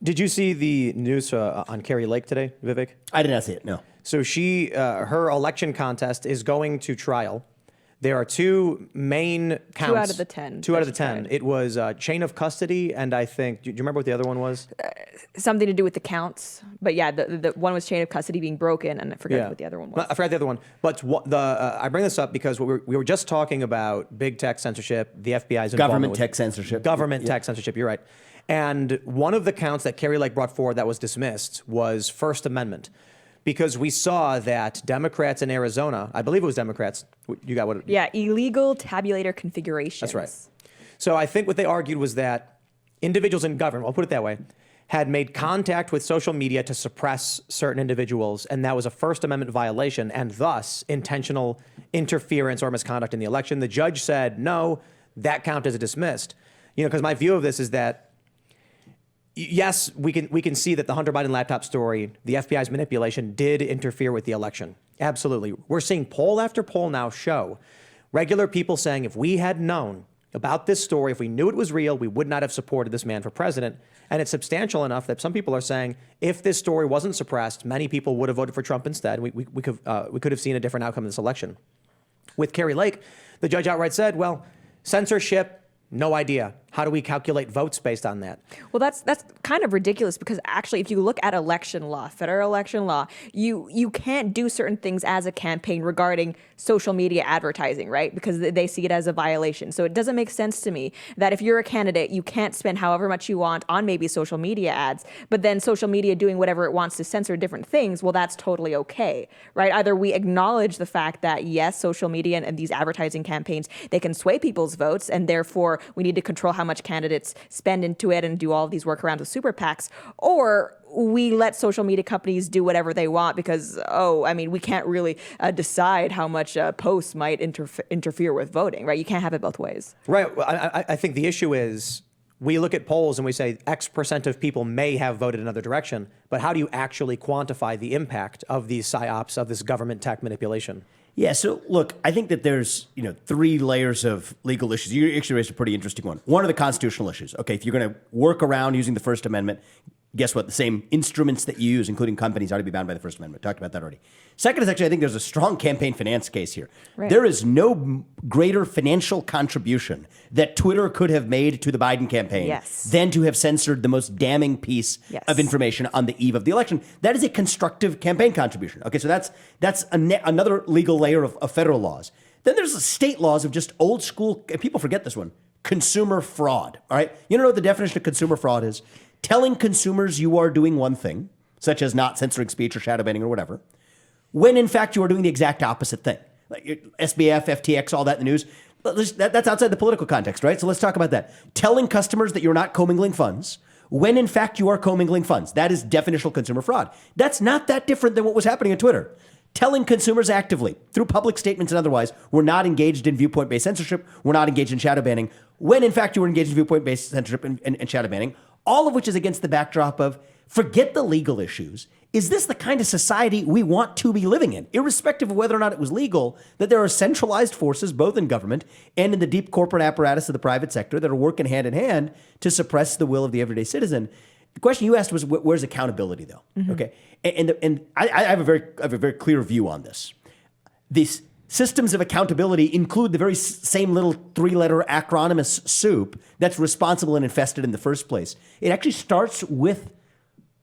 Did you see the news on Kari Lake today, Vivek? I did not see it, no. So her election contest is going to trial. There are two main counts. 2 out of the 10. 2 out of the 10. It was chain of custody, and I think, do you remember what the other one was? Something to do with the counts. But yeah, the one was chain of custody being broken, and I forgot what the other one was. I forgot the other one. But I bring this up because we were just talking about big tech censorship, the FBI's involvement. Government tech censorship. Government tech censorship, you're right. And one of the counts that Kari Lake brought forward that was dismissed was First Amendment. Because we saw that Democrats in Arizona, I believe it was Democrats, you got what? Yeah, illegal tabulator configurations. That's right. So I think what they argued was that individuals in government, I'll put it that way, had made contact with social media to suppress certain individuals, and that was a First Amendment violation, and thus intentional interference or misconduct in the election. The judge said, no, that count is dismissed. Because my view of this is that yes, we can see that the Hunter Biden laptop story, the FBI's manipulation, did interfere with the election. Absolutely. We're seeing poll after poll now show regular people saying if we had known about this story, if we knew it was real, we would not have supported this man for president. And it's substantial enough that some people are saying if this story wasn't suppressed, many people would have voted for Trump instead. We could have seen a different outcome in this election. With Kari Lake, the judge outright said, well, censorship, no idea. How do we calculate votes based on that? Well, that's kind of ridiculous because actually, if you look at election law, federal election law, you can't do certain things as a campaign regarding social media advertising, right? Because they see it as a violation. So it doesn't make sense to me that if you're a candidate, you can't spend however much you want on maybe social media ads, but then social media doing whatever it wants to censor different things, well, that's totally okay, right? Either we acknowledge the fact that, yes, social media and these advertising campaigns, they can sway people's votes, and therefore we need to control how much candidates spend into it and do all of these workarounds with super PACs, or we let social media companies do whatever they want because, we can't really decide how much posts might interfere with voting, right? You can't have it both ways. Right. I think the issue is we look at polls and we say X percent of people may have voted another direction, but how do you actually quantify the impact of these psyops, of this government tech manipulation? Yeah, so look, I think that there's, 3 layers of legal issues. You actually raised a pretty interesting one. One are the constitutional issues. Okay, if you're going to work around using the First Amendment, guess what? The same instruments that you use, including companies, ought to be bound by the First Amendment. Talked about that already. Second is actually, I think there's a strong campaign finance case here. Right. There is no greater financial contribution that Twitter could have made to the Biden campaign than to have censored the most damning piece of information on the eve of the election. That is a constructive campaign contribution. Okay, so that's another legal layer of federal laws. Then there's the state laws of just old school, and people forget this one, consumer fraud. All right, you know what the definition of consumer fraud is? Telling consumers you are doing one thing, such as not censoring speech or shadow banning or whatever, when in fact you are doing the exact opposite thing. Like SBF, FTX, all that in the news. That's outside the political context, right? So let's talk about that. Telling customers that you're not commingling funds, when in fact you are commingling funds. That is definitional consumer fraud. That's not that different than what was happening on Twitter. Telling consumers actively, through public statements and otherwise, we're not engaged in viewpoint-based censorship, we're not engaged in shadow banning, when in fact you were engaged in viewpoint-based censorship and shadow banning, all of which is against the backdrop of, forget the legal issues. Is this the kind of society we want to be living in? Irrespective of whether or not it was legal, that there are centralized forces, both in government and in the deep corporate apparatus of the private sector, that are working hand in hand to suppress the will of the everyday citizen. The question you asked was, where's accountability, though? Mm-hmm. Okay, and I have a very clear view on this. These systems of accountability include the very same little 3-letter acronymous soup that's responsible and infested in the first place. It actually starts with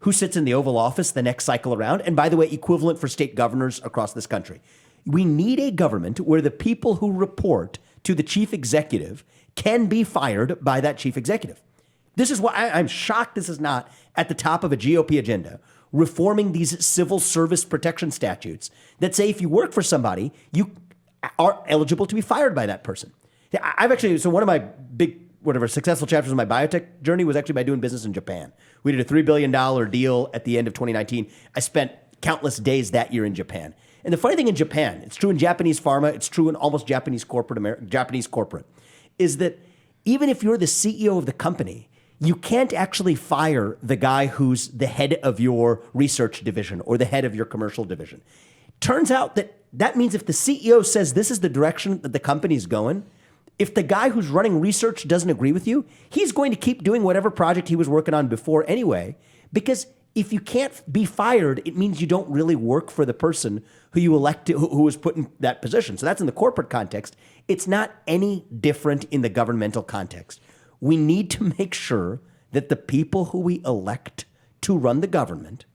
who sits in the Oval Office the next cycle around, and by the way, equivalent for state governors across this country. We need a government where the people who report to the chief executive can be fired by that chief executive. This is why I'm shocked this is not at the top of a GOP agenda, reforming these civil service protection statutes that say if you work for somebody, you are eligible to be fired by that person. So one of my big, successful chapters of my biotech journey was actually by doing business in Japan. We did a $3 billion deal at the end of 2019. I spent countless days that year in Japan. And the funny thing in Japan, it's true in Japanese pharma, it's true in almost Japanese corporate, is that even if you're the CEO of the company, you can't actually fire the guy who's the head of your research division or the head of your commercial division. Turns out that means if the CEO says this is the direction that the company's going, If the guy who's running research doesn't agree with you, he's going to keep doing whatever project he was working on before anyway, because if you can't be fired, it means you don't really work for the person who you elected, who was put in that position. So that's in the corporate context. It's not any different in the governmental context. We need to make sure that the people who we elect to run the government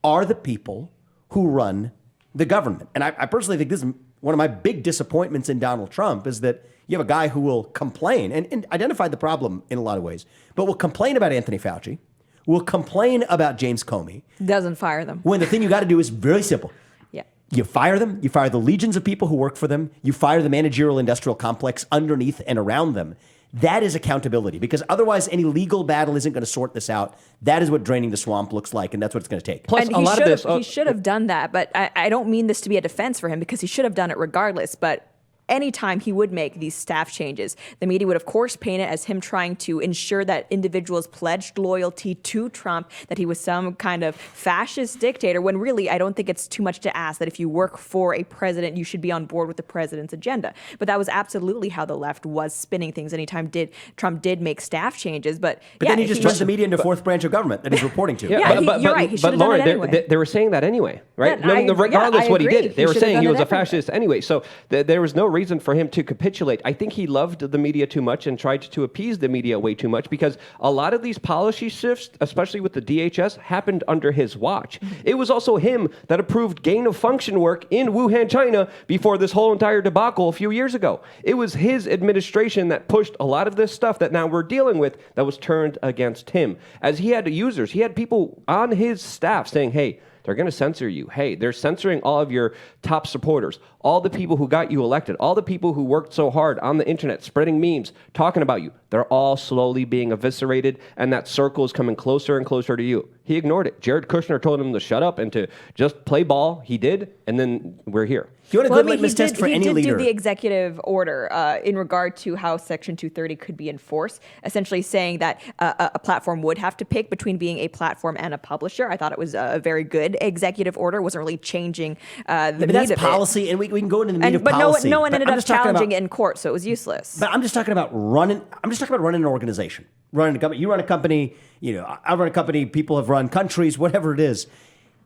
are the people who run the government. And I personally think this is one of my big disappointments in Donald Trump is that you have a guy who will complain and identify the problem in a lot of ways, but will complain about Anthony Fauci, will complain about James Comey. Doesn't fire them. When the thing you got to do is very simple. Yeah. You fire them, you fire the legions of people who work for them, you fire the managerial industrial complex underneath and around them. That is accountability, because otherwise any legal battle isn't going to sort this out. That is what draining the swamp looks like, and that's what it's going to take. Plus, And a lot of this. he should have done that, but I don't mean this to be a defense for him because he should have done it regardless. But anytime he would make these staff changes, the media would, of course, paint it as him trying to ensure that individuals pledged loyalty to Trump, that he was some kind of fascist dictator, when really I don't think it's too much to ask that if you work for a president, you should be on board with the president's agenda. But that was absolutely how the left was spinning things anytime Trump did make staff changes. But Then he just turns the media into fourth branch of government that he's reporting to. Yeah, you're right. He should have done Lauren, it anyway. they were saying that anyway, right? Yeah, Regardless I what he agree. did, they He were should have saying done he it was a everywhere. fascist anyway. So there was no reason for him to capitulate. I think he loved the media too much and tried to appease the media way too much, because a lot of these policy shifts, especially with the DHS, happened under his watch. It was also him that approved gain of function work in Wuhan, China before this whole entire debacle a few years ago. It was his administration that pushed a lot of this stuff that now we're dealing with that was turned against him. As he had users, he had people on his staff saying, hey, they're going to censor you. Hey, they're censoring all of your top supporters, all the people who got you elected, all the people who worked so hard on the internet, spreading memes, talking about you. They're all slowly being eviscerated, and that circle is coming closer and closer to you. He ignored it. Jared Kushner told him to shut up and to just play ball. He did, and then we're here. You want a good litmus test for any leader? He did do the executive order in regard to how Section 230 could be enforced, essentially saying that a platform would have to pick between being a platform and a publisher. I thought it was a very good executive order. It wasn't really changing the meat But that's of policy, and we can go into the meat of but policy. no one ended I'm up just talking challenging about- it in court, so it was useless. But I'm just talking about running. I'm just talking about running an organization, running a company. You run a company. I run a company. People have run countries. Whatever it is,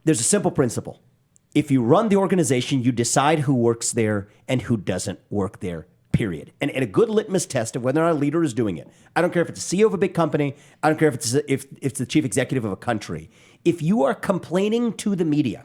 there's a simple principle. If you run the organization, you decide who works there and who doesn't work there. Period. And a good litmus test of whether or not a leader is doing it. I don't care if it's the CEO of a big company. I don't care if it's the chief executive of a country. If you are complaining to the media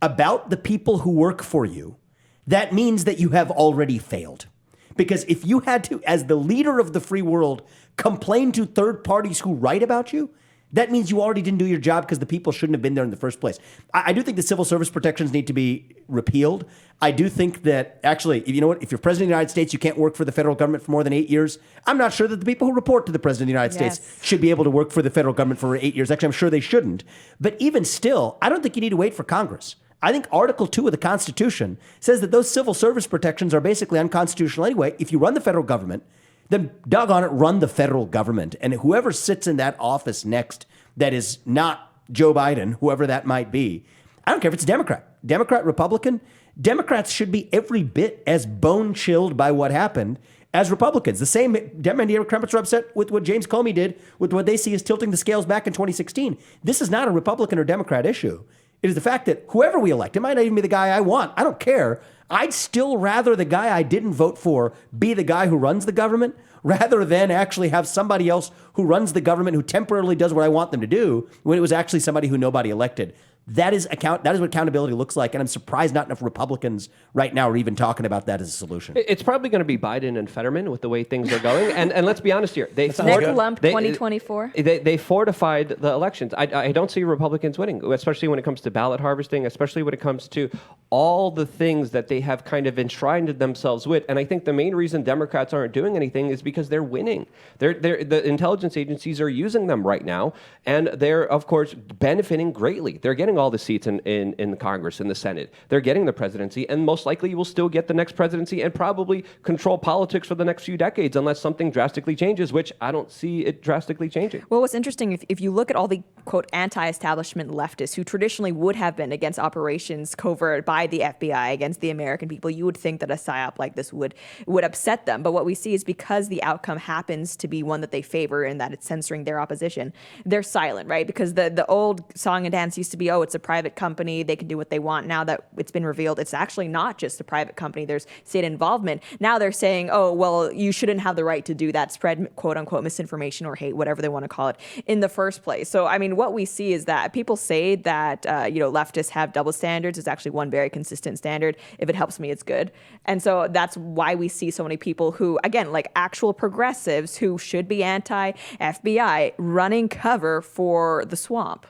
about the people who work for you, that means that you have already failed. Because if you had to, as the leader of the free world, complain to third parties who write about you, that means you already didn't do your job because the people shouldn't have been there in the first place. I do think the civil service protections need to be repealed. I do think that actually, you know what, if you're president of the United States, you can't work for the federal government for more than 8 years. I'm not sure that the people who report to the president of the United Yes. States should be able to work for the federal government for 8 years. Actually, I'm sure they shouldn't. But even still, I don't think you need to wait for Congress. I think Article 2 of the Constitution says that those civil service protections are basically unconstitutional anyway. If you run the federal government, then doggone it, run the federal government. And whoever sits in that office next that is not Joe Biden, whoever that might be, I don't care if it's Democrat, Republican, Democrats should be every bit as bone chilled by what happened as Republicans. The same Democrats are upset with what James Comey did with what they see as tilting the scales back in 2016. This is not a Republican or Democrat issue. It is the fact that whoever we elect, it might not even be the guy I want. I don't care. I'd still rather the guy I didn't vote for be the guy who runs the government rather than actually have somebody else who runs the government who temporarily does what I want them to do when it was actually somebody who nobody elected. That is what accountability looks like, and I'm surprised not enough Republicans right now are even talking about that as a solution. It's probably going to be Biden and Fetterman with the way things are going. And let's be honest here. Next lump, 2024. They fortified the elections. I don't see Republicans winning, especially when it comes to ballot harvesting, especially when it comes to all the things that they have kind of enshrined themselves with. And I think the main reason Democrats aren't doing anything is because they're winning. The intelligence agencies are using them right now, and they're, of course, benefiting greatly. They're getting getting all the seats in Congress, in the Senate. They're getting the presidency, and most likely you will still get the next presidency and probably control politics for the next few decades unless something drastically changes, which I don't see it drastically changing. Well, what's interesting, if you look at all the, quote, anti-establishment leftists who traditionally would have been against operations covert by the FBI against the American people, you would think that a psyop like this would upset them. But what we see is because the outcome happens to be one that they favor and that it's censoring their opposition, they're silent, right? Because the old song and dance used to be, oh, it's a private company, they can do what they want. Now that it's been revealed, it's actually not just a private company, there's state involvement. Now they're saying, oh, well, you shouldn't have the right to do that, spread quote unquote misinformation or hate, whatever they want to call it, in the first place. So, I mean, what we see is that people say that, leftists have double standards. There's actually one very consistent standard. If it helps me, it's good. And so that's why we see so many people who, again, like actual progressives who should be anti-FBI running cover for the swamp.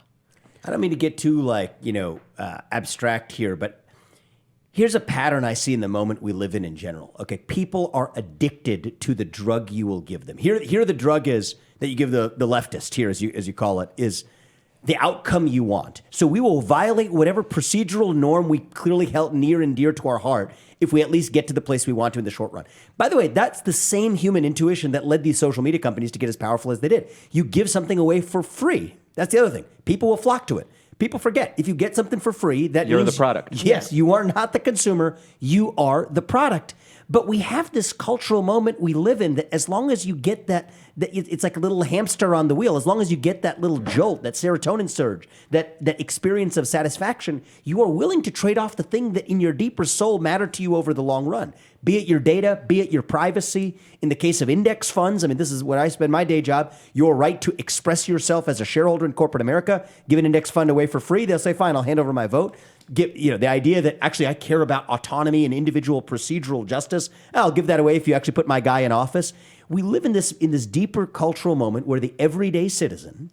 I don't mean to get too abstract here, but here's a pattern I see in the moment we live in general. Okay, people are addicted to the drug you will give them. Here the drug is that you give the leftist here, as you call it, is the outcome you want. So we will violate whatever procedural norm we clearly held near and dear to our heart if we at least get to the place we want to in the short run. By the way, that's the same human intuition that led these social media companies to get as powerful as they did. You give something away for free. That's the other thing. People will flock to it. People forget, if you get something for free, that you're means, the product. Yes, you are not the consumer. You are the product. But we have this cultural moment we live in that as long as you get that it's like a little hamster on the wheel. As long as you get that little jolt, that serotonin surge, that experience of satisfaction, you are willing to trade off the thing that in your deeper soul matter to you over the long run. Be it your data, be it your privacy. In the case of index funds, I mean, this is what I spend my day job, your right to express yourself as a shareholder in corporate America, give an index fund away for free. They'll say, fine, I'll hand over my vote. The idea that actually I care about autonomy and individual procedural justice, I'll give that away if you actually put my guy in office. We live in this deeper cultural moment where the everyday citizen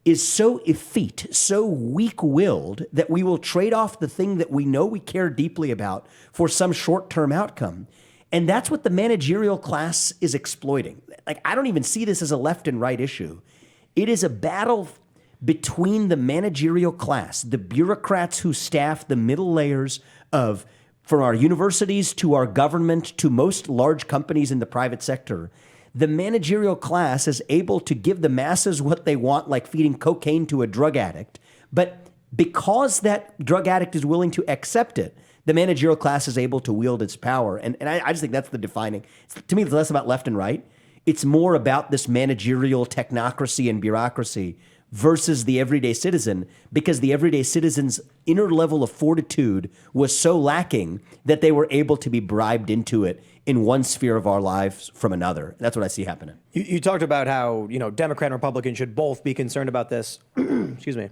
is so effete, so weak-willed that we will trade off the thing that we know we care deeply about for some short-term outcome. And that's what the managerial class is exploiting. Like, I don't even see this as a left and right issue. It is a battle between the managerial class, the bureaucrats who staff the middle layers of, from our universities to our government to most large companies in the private sector. The managerial class is able to give the masses what they want, like feeding cocaine to a drug addict. But because that drug addict is willing to accept it, the managerial class is able to wield its power. And I just think that's the defining. To me, it's less about left and right. It's more about this managerial technocracy and bureaucracy versus the everyday citizen, because the everyday citizen's inner level of fortitude was so lacking that they were able to be bribed into it in one sphere of our lives from another. That's what I see happening. You talked about how, Democrat and Republican should both be concerned about this. Excuse me.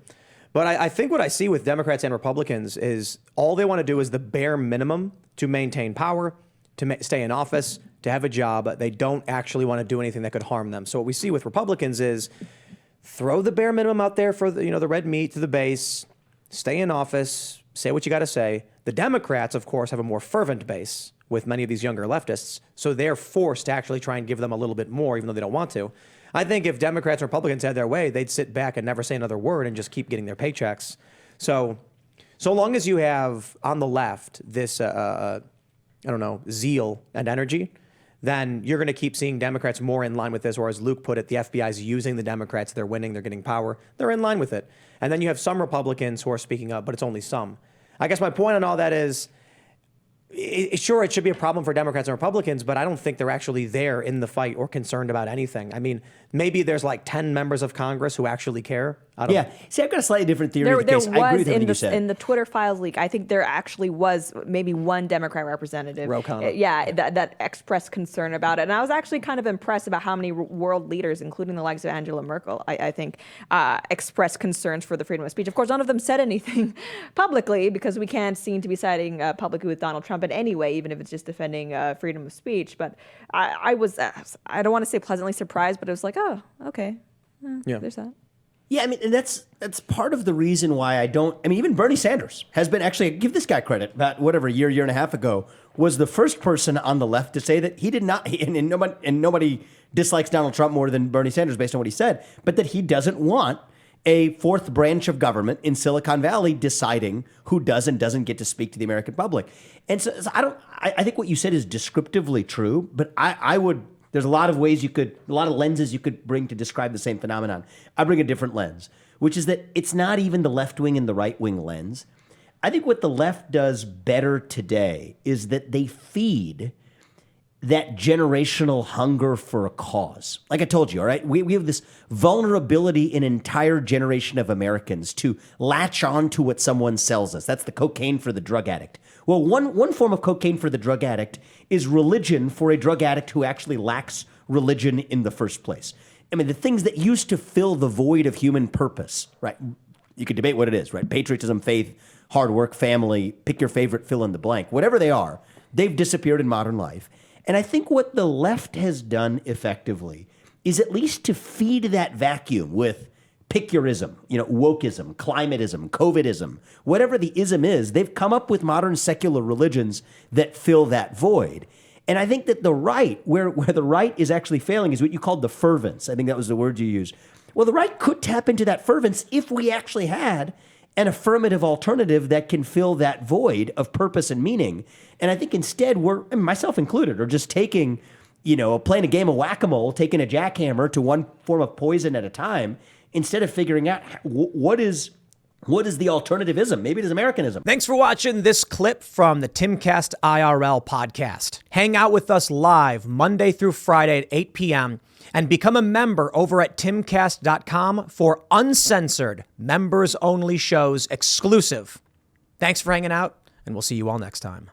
But I think what I see with Democrats and Republicans is all they want to do is the bare minimum to maintain power, to stay in office, to have a job. They don't actually want to do anything that could harm them. So what we see with Republicans is throw the bare minimum out there for the red meat to the base, stay in office, say what you got to say. The Democrats, of course, have a more fervent base with many of these younger leftists, so they're forced to actually try and give them a little bit more, even though they don't want to. I think if Democrats and Republicans had their way, they'd sit back and never say another word and just keep getting their paychecks. So long as you have on the left this, zeal and energy, then you're going to keep seeing Democrats more in line with this, or as Luke put it, the FBI is using the Democrats. They're winning. They're getting power. They're in line with it. And then you have some Republicans who are speaking up, but it's only some. I guess my point on all that is, sure, it should be a problem for Democrats and Republicans, but I don't think they're actually there in the fight or concerned about anything. I mean, maybe there's like 10 members of Congress who actually care. See, I've got a slightly different theory. There of the case. was I agree with everything you said. in the Twitter files leak, I think there actually was maybe one Democrat representative. That expressed concern about it. And I was actually kind of impressed about how many world leaders, including the likes of Angela Merkel, I think, expressed concerns for the freedom of speech. Of course, none of them said anything publicly because we can't seem to be siding publicly with Donald Trump in any way, even if it's just defending freedom of speech. But I was, I don't want to say pleasantly surprised, but it was like, oh, okay. There's that. Yeah, I mean, and that's part of the reason why even Bernie Sanders has been, actually, give this guy credit, about whatever, year and a half ago, was the first person on the left to say that he did not, and nobody dislikes Donald Trump more than Bernie Sanders based on what he said, but that he doesn't want a fourth branch of government in Silicon Valley deciding who does and doesn't get to speak to the American public. And so I think what you said is descriptively true, but I would, there's a lot of ways a lot of lenses you could bring to describe the same phenomenon. I bring a different lens, which is that it's not even the left wing and the right wing lens. I think what the left does better today is that they feed that generational hunger for a cause. Like I told you, all right, we have this vulnerability in an entire generation of Americans to latch on to what someone sells us. That's the cocaine for the drug addict. Well, one form of cocaine for the drug addict is religion for a drug addict who actually lacks religion in the first place. I mean, the things that used to fill the void of human purpose, right? You could debate what it is, right? Patriotism, faith, hard work, family, pick your favorite, fill in the blank. Whatever they are, they've disappeared in modern life. And I think what the left has done effectively is at least to feed that vacuum with pick your ism, wokeism, climateism, COVIDism, whatever the ism is, they've come up with modern secular religions that fill that void. And I think that the right, where the right is actually failing, is what you called the fervence. I think that was the word you used. Well, the right could tap into that fervence if we actually had an affirmative alternative that can fill that void of purpose and meaning. And I think instead myself included, are just taking, playing a game of whack-a-mole, taking a jackhammer to one form of poison at a time, instead of figuring out what is the alternativism. Maybe it is Americanism. Thanks for watching this clip from the Timcast IRL podcast. Hang out with us live Monday through Friday at 8 p.m. and become a member over at timcast.com for uncensored, members-only shows exclusive. Thanks for hanging out, and we'll see you all next time.